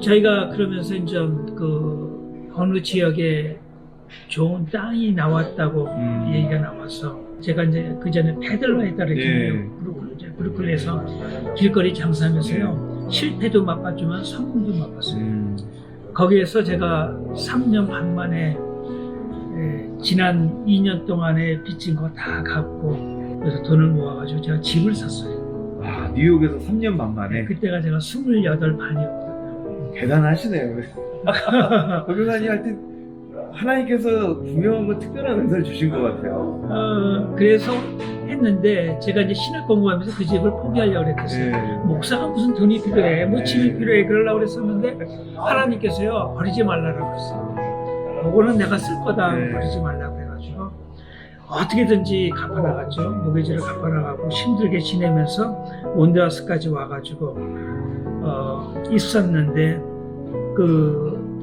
저희가 그러면서 이제 그 어느 지역에 좋은 땅이 나왔다고 얘기가 나와서 제가 이제 그 전에 페들러에 따르잖아요. 브루클에서 길거리 장사하면서요. 실패도 맛봤지만 성공도 맛봤어요. 거기에서 제가 3년 반 만에 지난 2년 동안에 빚진 거 다 갚고 그래서 돈을 모아가지고 제가 집을 샀어요. 아, 뉴욕에서 3년 반 만에. 그때가 제가 28 반이었거든요. 대단하시네요. 박교사님 하여튼 하나님께서 분명한 특별한 은사를 주신 것 같아요. 그래서 했는데 제가 이제 신학 공부하면서 그 집을 포기하려고 그랬어요. 목사가 무슨 돈이 필요해, 뭐 집이 필요해 그러려고 그랬었는데 하나님께서요 버리지 말라고 그랬어요. 그거는 내가 쓸 거다 버리지 말라고 해가지고 어떻게든지 갚아나갔죠. 모기지를 갚아나가고 힘들게 지내면서 온드하우스까지 와가지고 있었는데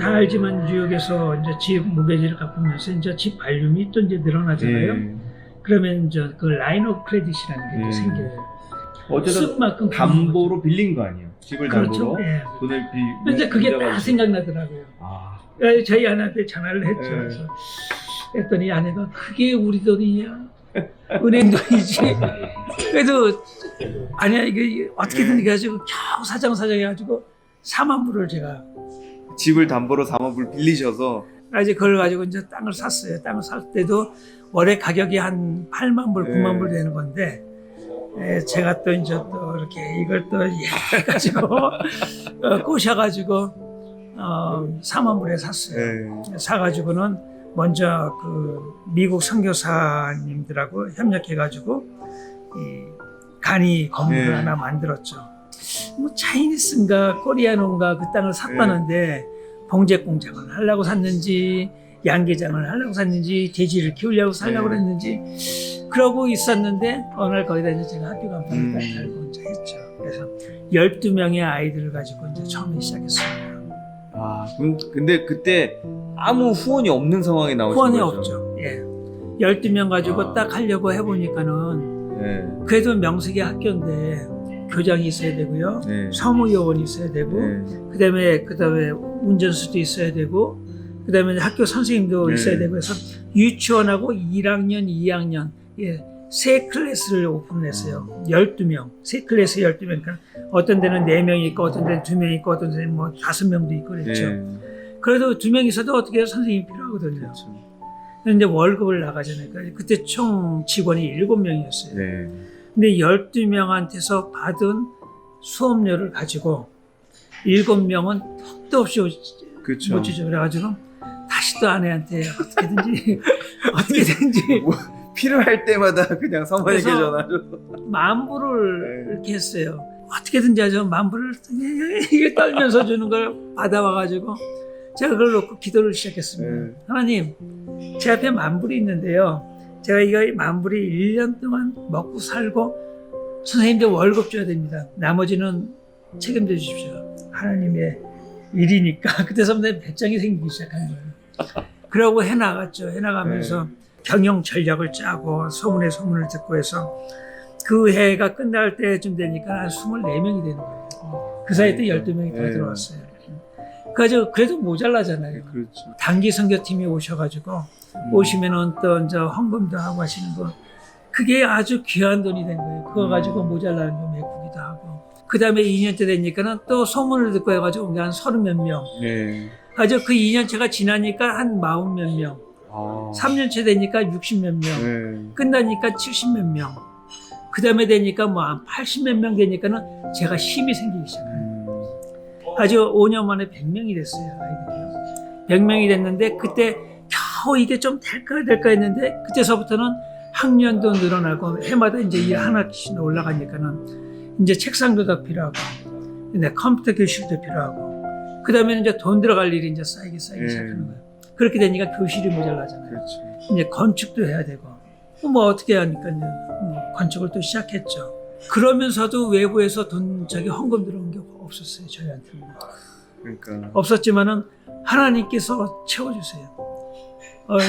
다 알지만 뉴욕에서 이제 집 모기지를 갚으면서 이제 집 발륨이 또 이제 늘어나잖아요. 그러면 이제 그 라인 오브 크레딧이라는 게 생겨요. 어쨌든 담보로 빌린 거 아니에요? 집을 담보로 돈을 근데 그게 다 생각나더라고요. 저희 아내한테 전화를 했죠. 그래서 했더니 아내가 그게 우리 돈이냐? 은행 돈이지. 그래도 아니야 이게 어떻게든 해가지고 겨우 사장 해가지고 4만 불을 제가 집을 담보로 4만 불 빌리셔서 이제 그걸 가지고 이제 땅을 샀어요. 땅을 살 때도 월에 가격이 한 8만 불, 9만 불 되는 건데 제가 또 이제 또 이렇게 이걸 또 해가지고 꼬셔가지고 4만 불에 샀어요. 사가지고는 먼저 그 미국 선교사님들하고 협력해가지고 이 간이 건물을 하나 만들었죠. 뭐 차이니스인가 코리아노인가 그 땅을 샀다는데 봉제 공장을 하려고 샀는지 양계장을 하려고 샀는지 돼지를 키우려고 살려고 그랬는지 그러고 있었는데 어느 날 거기다 이제 제가 학교 간판을 달고 이제 했죠. 그래서 12명의 아이들을 가지고 이제 처음에 시작했습니다. 근데 그때 아무 후원이 없는 상황이 나오신 후원이 거죠? 없죠. 12명 가지고 딱 하려고 해보니까는 그래도 명색이 학교인데 교장이 있어야 되고요. 사무요원이 있어야 되고 그다음에 운전수도 있어야 되고 그다음에 학교 선생님도 있어야 되고 해서 유치원하고 1학년, 2학년 세 클래스를 오픈했어요. 12명. 세 클래스 12명. 그러니까 어떤 데는 4명이 있고 어떤 데는 2명 있고 어떤 데는 뭐 5명도 있고 그랬죠. 그래도 2명 있어도 어떻게 해서 선생님이 필요하거든요. 근데 이제 월급을 나가잖아요. 그때 총 직원이 7명이었어요. 근데 12명한테서 받은 수업료를 가지고 7명은 턱도 없이 못 주죠. 그래가지고 다시 또 아내한테 어떻게든지 뭐, 필요할 때마다 그냥 사모님께 전화줘서 10,000불을 이렇게 했어요. 어떻게든지 하죠. 10,000불을 이게 떨면서 주는 걸 받아와가지고 제가 그걸 놓고 기도를 시작했습니다. 하나님, 제 앞에 10,000불이 있는데요. 제가 이거 10,000불이 1년 동안 먹고 살고 선생님들 월급 줘야 됩니다. 나머지는 책임져 주십시오. 하나님의 일이니까. 그때서부터 배짱이 생기기 시작한 거예요. 그러고 해나갔죠. 해나가면서 경영 전략을 짜고 소문에 소문을 듣고 해서 그 해가 끝날 때쯤 되니까 한 24명이 되는 거예요. 그 사이에 또 12명이 더 들어왔어요. 그래도 모자라잖아요. 단기 선교팀이 오셔가지고 오시면은 또 이제 헌금도 하고 하시는 거. 그게 아주 귀한 돈이 된 거예요. 그거 가지고 모자라는 거 메꾸기도 하고. 그 다음에 2년째 되니까는 또 소문을 듣고 해가지고 한 30몇 명. 아주 그 2년째가 지나니까 한 40몇 명. 3년째 되니까 60몇 명. 끝나니까 70몇 명. 그 다음에 되니까 뭐 한 80몇 명 되니까는 제가 힘이 생기기 시작해요. 아주 5년 만에 100명이 됐어요, 아이들이요. 100명이 됐는데 그때 겨우 이게 좀 될까 했는데 그때서부터는 학년도 늘어나고 해마다 이제 일 하나씩 올라가니까는 이제 책상도 더 필요하고 컴퓨터 교실도 필요하고 그 다음에는 이제 돈 들어갈 일이 이제 쌓이기 시작하는 거예요. 그렇게 되니까 교실이 모자라잖아요. 이제 건축도 해야 되고 뭐 어떻게 하니까 이제 건축을 또 시작했죠. 그러면서도 외부에서 헌금 들어온 게 없었어요, 저희한테는. 없었지만은 하나님께서 채워주세요.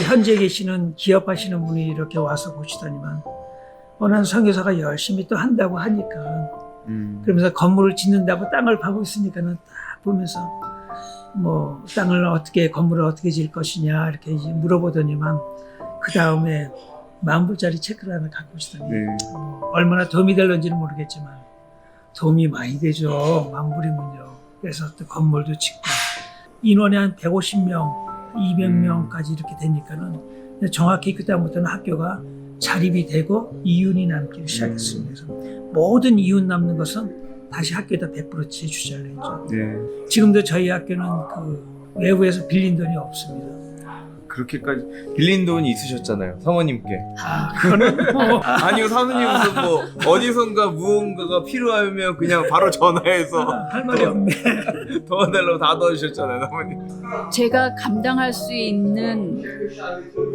현재 계시는 기업하시는 분이 이렇게 와서 보시더니만 난 선교사가 열심히 또 한다고 하니까 그러면서 건물을 짓는다고 땅을 파고 있으니까는 딱 보면서 뭐 땅을 어떻게 건물을 어떻게 지을 것이냐 이렇게 이제 물어보더니만 그 다음에 10,000불짜리 체크를 하나 갖고 오시더니 얼마나 도움이 될런지는 모르겠지만 도움이 많이 되죠. 10,000불이면요. 그래서 또 건물도 짓고 인원이 한 150명, 200명까지 이렇게 되니까는 정확히 그다음부터는 학교가 자립이 되고 이윤이 남기 시작했습니다. 그래서 모든 이윤 남는 것은 다시 학교에다 100% 주자를 했죠. 지금도 저희 학교는 그 외부에서 빌린 돈이 없습니다. 그렇게까지 빌린 돈이 있으셨잖아요, 사모님께. 그거는 뭐 아니요, 사모님 무슨 뭐 어디선가 무언가가 필요하면 그냥 바로 전화해서 할 말이 없네. 도와달라고 다 도와주셨잖아요, 사모님. 제가 감당할 수 있는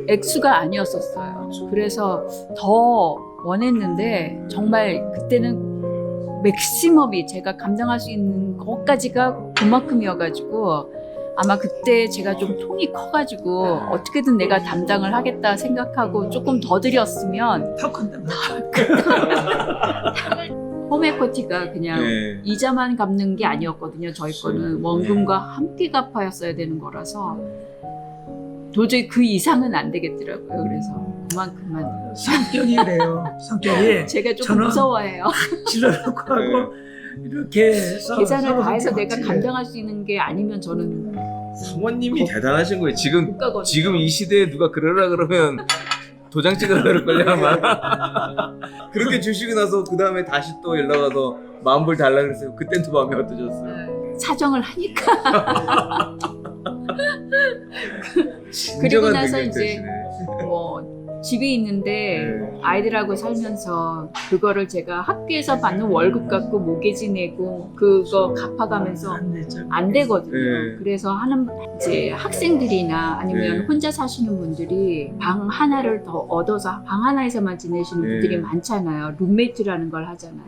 액수가 아니었었어요. 그래서 더 원했는데 정말 그때는 맥시멈이 제가 감당할 수 있는 것까지가 그만큼이어가지고 아마 그때 제가 좀 통이 커가지고 어떻게든 내가 담당을 하겠다 생각하고 조금 더 드렸으면 더 큰다. 홈에코티가 그냥 이자만 갚는 게 아니었거든요. 저희 거는 원금과 함께 갚아였어야 되는 거라서 도저히 그 이상은 안 되겠더라고요. 그래서 그만큼만. 성격이 그래요. 성격이 제가 조금 저는 무서워해요. 질러놓고 하고 이렇게 해서 계산을 서로 다 해서 그렇게 내가 맞지. 감당할 수 있는 게 아니면 저는 사모님이 대단하신 거예요. 못 가거든요. 지금 이 시대에 누가 그러라 그러면 도장 찍으라 그럴걸요, 아마. 그렇게 주시고 나서 그 다음에 다시 또 연락 와서 10,000불 달라 그랬어요. 그땐 또 마음이 어떠셨어요? 사정을 하니까 그리고 나서 이제 뭐 집이 있는데 아이들하고 살면서 그거를 제가 학교에서 받는 월급 갖고 모기지 내고 그거 갚아가면서 안 되죠. 안 되거든요. 네. 그래서 하는 이제 학생들이나 아니면 네. 혼자 사시는 분들이 방 하나를 더 얻어서 방 하나에서만 지내시는 네. 분들이 많잖아요. 룸메이트라는 걸 하잖아요.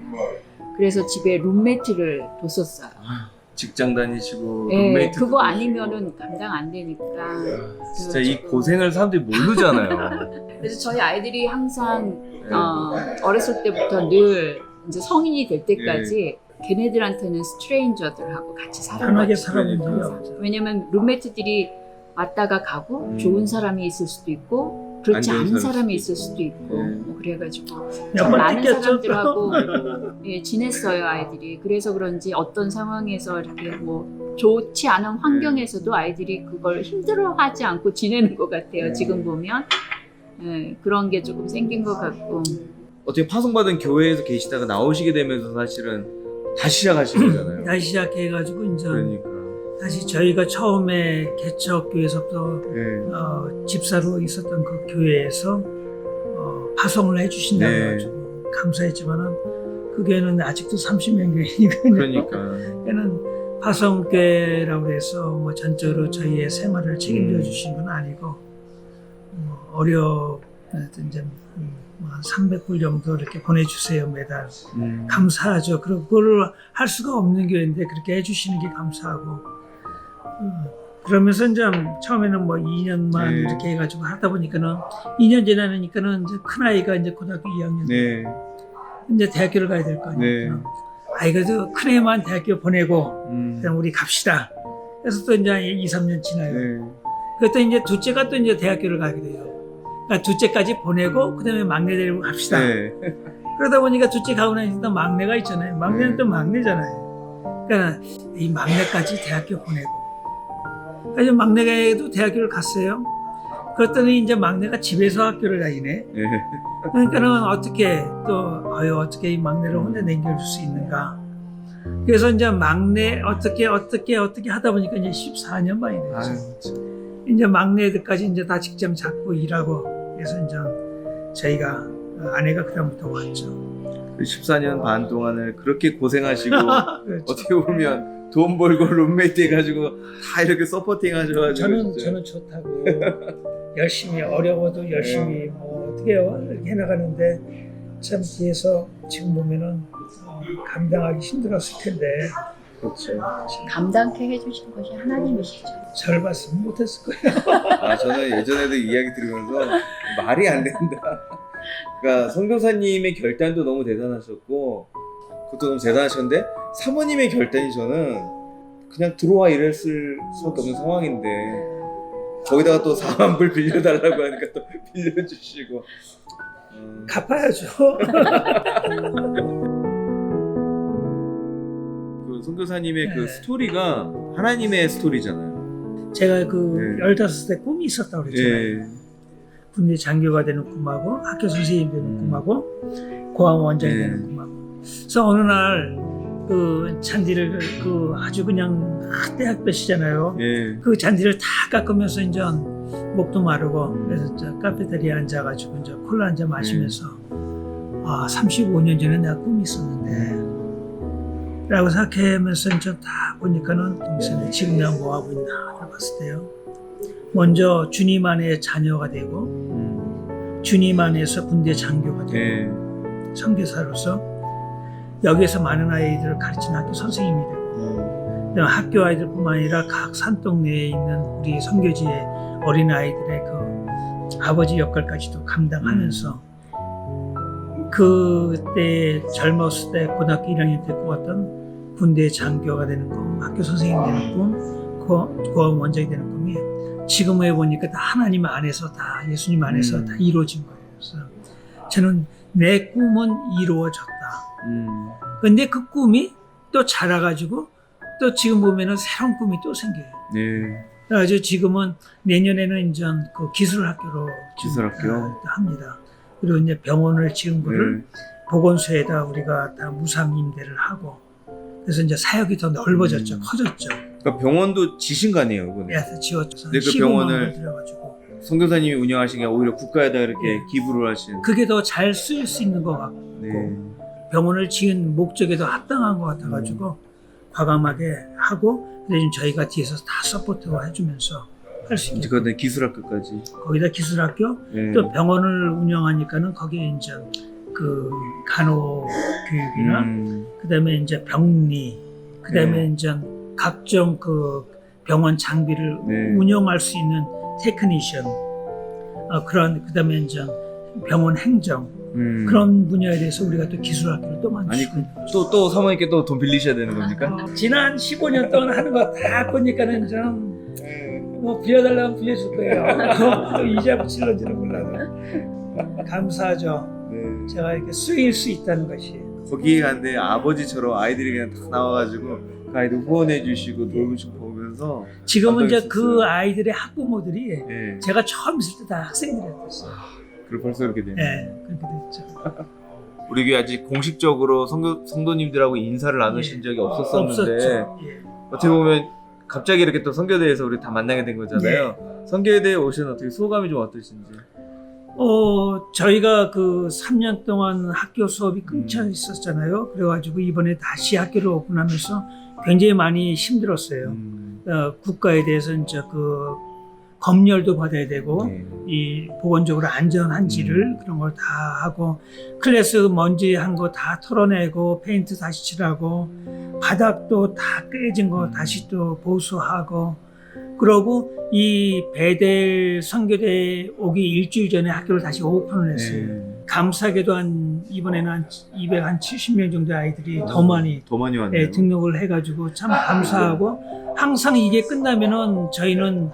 그래서 집에 룸메이트를 뒀었어요. 직장 다니시고 네, 룸메이트 그거 아니면은 감당 안 되니까. 진짜 이 고생을 사람들이 모르잖아요. 그래서 저희 아이들이 항상 어렸을 때부터 늘 이제 성인이 될 때까지 걔네들한테는 스트레인저들하고 같이 편하게 살아봤어요. 살아본 적이 없죠. 왜냐면 룸메이트들이 왔다가 가고 좋은 사람이 있을 수도 있고 그렇지 안 좋은 않은 사람이 사람이 있을 수도 있고 네. 뭐 그래가지고 몇 참 번 많은 뜯겼죠. 사람들하고 예, 지냈어요 아이들이. 그래서 그런지 어떤 상황에서 이렇게 뭐 좋지 않은 환경에서도 아이들이 그걸 힘들어하지 않고 지내는 것 같아요. 지금 보면 예, 그런 게 조금 생긴 것 같고. 어떻게 파송받은 교회에서 계시다가 나오시게 되면서 사실은 다시 시작하신 거잖아요. 다시 시작해가지고 이제 그러니까. 다시 저희가 처음에 개척교회에서부터 집사로 있었던 그 교회에서 파송을 해주신다고 네. 해가지고 감사했지만은 그 교회는 아직도 30년 교회니까요. 그러니까. 걔는 파송교회라고 해서 뭐 전적으로 저희의 생활을 책임져 주신 건 아니고 하여튼 이제 한 300불 정도 이렇게 보내주세요 매달. 감사하죠. 그리고 그걸 할 수가 없는 교회인데 그렇게 해주시는 게 감사하고. 그러면서 이제 처음에는 뭐 2년만 이렇게 해가지고 하다 보니까는 2년 지나니까는 이제 큰 아이가 이제 고등학교 2학년 네. 이제 대학교를 가야 될 거 아니에요. 네. 아이가 큰 애만 대학교 보내고 그냥 우리 갑시다. 그래서 또 이제 2, 3년 지나요. 네. 그것도 이제 둘째가 또 이제 대학교를 가게 돼요. 그러니까 둘째까지 보내고 그다음에 막내 데리고 갑시다. 네. 그러다 보니까 둘째 가고 나니까 또 막내가 있잖아요. 막내는 또 막내잖아요. 그러니까 이 막내까지 대학교 보내고. 그래서 막내가도 대학교를 갔어요. 그랬더니 이제 막내가 집에서 학교를 다니네. 네. 그러니까는 어떻게 어떻게 이 막내를 혼자 남겨줄 수 있는가. 그래서 이제 막내 어떻게 하다 보니까 이제 14년 만이 됐죠. 아유, 이제 막내들까지 이제 다 직장 잡고 일하고 그래서 이제 저희가 아내가 그다음부터 왔죠. 그 14년 반 동안을 그렇게 고생하시고 그렇죠. 어떻게 보면 돈 벌고 룸메이트 해가지고 다 이렇게 서포팅 하셔가지고 저는 좋다고 열심히 어려워도 열심히 뭐 어떻게 해요 이렇게 해나가는데 참 뒤에서 지금 보면은 감당하기 힘들었을 텐데 그렇죠. 감당케 해주신 것이 하나님이시죠. 절 봤으면 못했을 거예요. 아 저는 예전에도 이야기 들으면서 말이 안 된다. 그러니까 성교사님의 결단도 너무 대단하셨고 그것도 너무 대단하셨는데 사모님의 결단이 저는 그냥 들어와 이랬을 수밖에 없는 상황인데 거기다가 또 4만 불 빌려달라고 하니까 또 빌려주시고 갚아야죠. 그 선교사님의 그 스토리가 하나님의 스토리잖아요. 제가 그 네. 15때 꿈이 있었다고 그랬잖아요. 예. 군대 장교가 되는 꿈하고 학교 선생님이 되는 꿈하고 고아원 원장이 네. 되는 꿈하고. 그래서 어느 날 그 잔디를 그 아주 그냥 대학볕이잖아요. 예. 그 잔디를 다 깎으면서 이제 목도 마르고 그래서 저 카페테리아에 앉아가지고 이제 콜라 한잔 마시면서 35년 전에 내가 꿈이 있었는데 라고 생각하면서 이제 다 보니까는 동생이 지금 내가 뭐 하고 있나 봤을 때요. 먼저 주님 안에 자녀가 되고 주님 안에서 군대 장교가 되고 예. 선교사로서 여기에서 많은 아이들을 가르치는 학교 선생님이 되고 그다음에 학교 아이들뿐만 아니라 각 산동네에 있는 우리 선교지의 어린 아이들의 그 아버지 역할까지도 감당하면서 그때 젊었을 때 고등학교 1학년 때 꾸었던 군대 장교가 되는 꿈, 학교 선생님이 되는 꿈, 고아원 원장이 되는 꿈이 지금 해보니까 다 하나님 안에서 다 예수님 안에서 다 이루어진 거예요. 그래서 저는 내 꿈은 이루어졌다. 근데 그 꿈이 또 자라가지고 또 지금 보면은 새로운 꿈이 또 생겨요. 예. 그래가지고 지금은 내년에는 이제 그 기술학교로 기술학교? 합니다. 그리고 이제 병원을 지은 거를 보건소에다 우리가 다 무상 임대를 하고 그래서 이제 사역이 더 넓어졌죠. 커졌죠. 그러니까 병원도 지신 거 아니에요, 이번에? 예, 지었죠. 근데 그 15만 병원을 원 들여가지고 선교사님이 운영하신 게 오히려 국가에다 이렇게 기부를 하신. 그게 더 잘 쓸 수 있는 것 같고 네. 병원을 지은 목적에도 합당한 것 같아가지고 과감하게 하고 근데 지금 저희가 뒤에서 다 서포트를 해주면서 할 수 있게 그거는 기술학교까지. 거기다 기술학교 예. 또 병원을 운영하니까는 거기에 이제 그 간호 교육이나 그다음에 이제 병리 그다음에 이제 각종 그 병원 장비를 네. 운영할 수 있는 테크니션 그런 그다음에 이제 병원 행정 그런 분야에 대해서 우리가 또 기술학교를 또 아니 만들고 또 사모님께 또 돈 빌리셔야 되는 겁니까? 지난 15년 동안 하는 거 다 보니까는 좀 뭐 빌려달라면 빌려줄 거예요. 또 이자 붙일런지는 몰라도 감사하죠. 네. 제가 이렇게 쓰일 수 있다는 것이. 거기에 갔는데 아버지처럼 아이들이 그냥 다 나와가지고 그 아이들 후원해 주시고 돌보시고 보면서 지금은 이제 감동했었어요. 그 아이들의 학부모들이 예. 제가 처음 있을 때 다 학생들이었어요. 그리고 벌써 이렇게 되네. 네, 그렇게 됐죠. 우리 교회 아직 공식적으로 성도님들하고 인사를 나누신 적이 없었었는데 없었죠. 예. 어떻게 보면 갑자기 이렇게 또 선교대에서 우리 다 만나게 된 거잖아요. 선교대에 오신 어떻게 소감이 좀 어떠신지? 저희가 그 3년 동안 학교 수업이 끊겨 있었잖아요. 그래가지고 이번에 다시 학교를 오픈하면서 굉장히 많이 힘들었어요. 국가에 대해서 이제 그 검열도 받아야 되고 네. 이 보건적으로 안전한지를 그런 걸 다 하고 클래스 먼지 한 거 다 털어내고 페인트 다시 칠하고 바닥도 다 깨진 거 다시 또 보수하고 그러고 이 베델 선교대 오기 일주일 전에 학교를 다시 오픈을 했어요. 네. 감사하게도 이번에는 한 270명 정도 아이들이 더 많이 더 많이 왔네요. 네, 등록을 해가지고 참 감사하고 항상 이게 끝나면은 저희는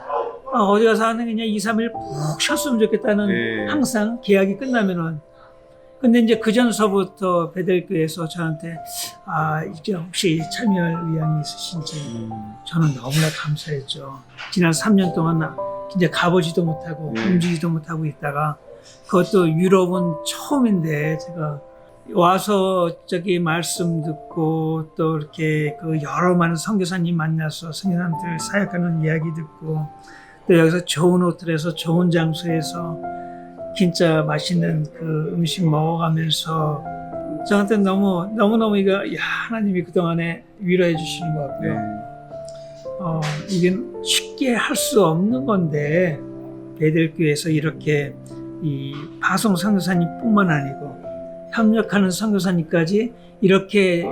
어디 가서 하는 그냥 2, 3일 푹 쉬었으면 좋겠다는 네. 항상 계약이 끝나면은 근데 이제 그 전서부터 베델교에서 저한테 이제 혹시 참여할 의향이 있으신지 저는 너무나 감사했죠. 지난 3년 동안 이제 가보지도 못하고 움직이지도 못하고 있다가 그것도 유럽은 처음인데 제가 와서 저기 말씀 듣고 또 이렇게 그 여러 많은 선교사님 만나서 선교사님들 사역하는 이야기 듣고 또 여기서 좋은 호텔에서 좋은 장소에서 진짜 맛있는 그 음식 먹어가면서 저한테 너무너무 이거 하나님이 그동안에 위로해 주시는 것 같고요. 네. 이게 쉽게 할 수 없는 건데 베델교에서 이렇게 이 파송 선교사님뿐만 아니고 협력하는 선교사님까지 이렇게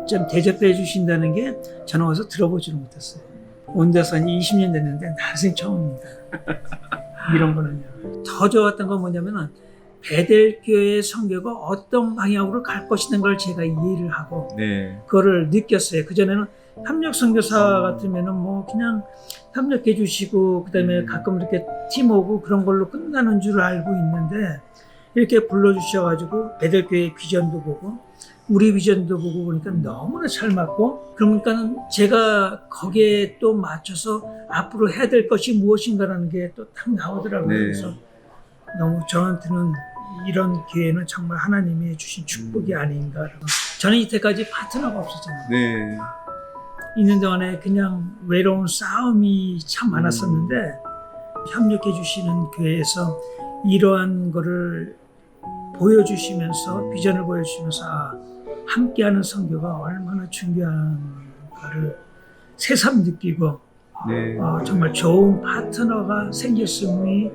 좀 대접해 주신다는 게 저는 어디서 들어보지를 못했어요. 온 데서 20년 됐는데 난생 처음입니다. 이런 거는요. 더 좋았던 건 뭐냐면은 베델교회 선교가 어떤 방향으로 갈 것이라는 걸 제가 이해를 하고 네. 그거를 느꼈어요. 그전에는 협력 선교사 같으면은 뭐 그냥 협력해 주시고 그다음에 가끔 이렇게 팀 오고 그런 걸로 끝나는 줄 알고 있는데 이렇게 불러주셔가지고 베델교회 비전도 보고 우리 비전도 보고 그러니까 너무나 잘 맞고 그러니까는 제가 거기에 또 맞춰서 앞으로 해야 될 것이 무엇인가라는 게 또 딱 나오더라고요. 네. 그래서 너무 저한테는 이런 기회는 정말 하나님이 주신 축복이 아닌가. 저는 이때까지 파트너가 없었잖아요. 네. 있는 동안에 그냥 외로운 싸움이 참 많았었는데 협력해 주시는 교회에서 이러한 거를 보여주시면서 비전을 보여주시면서 함께하는 선교가 얼마나 중요한가를 새삼 느끼고 네. 정말 좋은 파트너가 생겼음이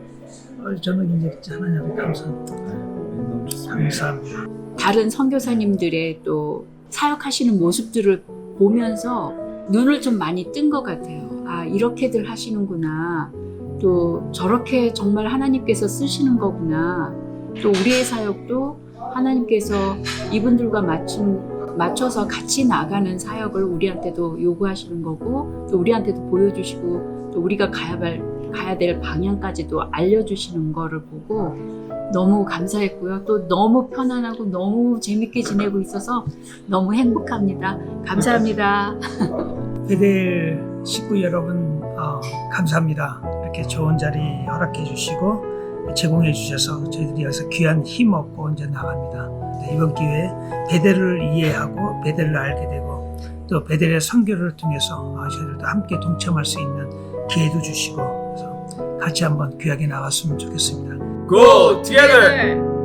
저는 이제 하나님께 감사합니다. 너무 좋습니다. 감사합니다. 다른 선교사님들의 또 사역하시는 모습들을 보면서 눈을 좀 많이 뜬 것 같아요. 아, 이렇게들 하시는구나. 또 저렇게 정말 하나님께서 쓰시는 거구나. 또 우리의 사역도 하나님께서 이분들과 맞춰서 같이 나가는 사역을 우리한테도 요구하시는 거고 또 우리한테도 보여주시고 또 우리가 가야 될 방향까지도 알려주시는 거를 보고 너무 감사했고요. 또 너무 편안하고 너무 재밌게 지내고 있어서 너무 행복합니다. 감사합니다. 베델 식구 여러분 감사합니다. 이렇게 좋은 자리 허락해 주시고 제공해 주셔서 저희들이 여기서 귀한 힘 얻고 이제 나갑니다. 네, 이번 기회에 베델을 이해하고 베델을 알게 되고 또 베델의 선교를 통해서 저희들도 함께 동참할 수 있는 기회도 주시고 그래서 같이 한번 귀하게 나갔으면 좋겠습니다. Go together!